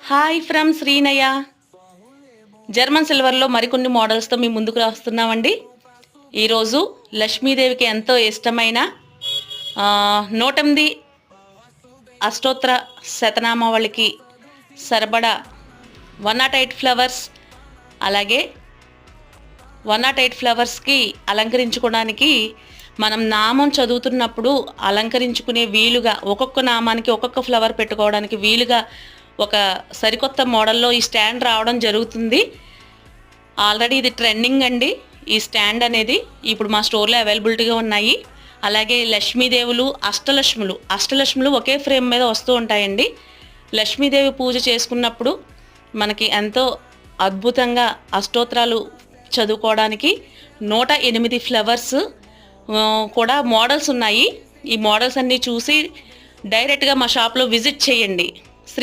Hi from Srinaya. German సిల్వర్లో మరికొన్ని మోడల్స్తో మీ ముందుకు వస్తున్నామండి. ఈరోజు లక్ష్మీదేవికి ఎంతో ఇష్టమైన 108 అష్టోత్తర శతనామావళికి సరిపడా 108 ఫ్లవర్స్, అలాగే 108 ఫ్లవర్స్కి అలంకరించుకోవడానికి మనం నామం చదువుతున్నప్పుడు అలంకరించుకునే వీలుగా ఒక్కొక్క నామానికి ఒక్కొక్క ఫ్లవర్ పెట్టుకోవడానికి వీలుగా ఒక సరికొత్త మోడల్లో ఈ స్టాండ్ రావడం జరుగుతుంది. ఆల్రెడీ ఇది ట్రెండింగ్ అండి. ఈ స్టాండ్ అనేది ఇప్పుడు మా స్టోర్లో అవైలబిలిటీగా ఉన్నాయి. అలాగే లక్ష్మీదేవులు, అష్టలక్ష్ములు ఒకే ఫ్రేమ్ మీద వస్తూ ఉంటాయండి. లక్ష్మీదేవి పూజ చేసుకున్నప్పుడు మనకి ఎంతో అద్భుతంగా అష్టోత్తరాలు చదువుకోవడానికి 108 ఫ్లవర్స్ కూడా మోడల్స్ ఉన్నాయి. ఈ మోడల్స్ అన్నీ చూసి డైరెక్ట్గా మా షాప్లో విజిట్ చేయండి.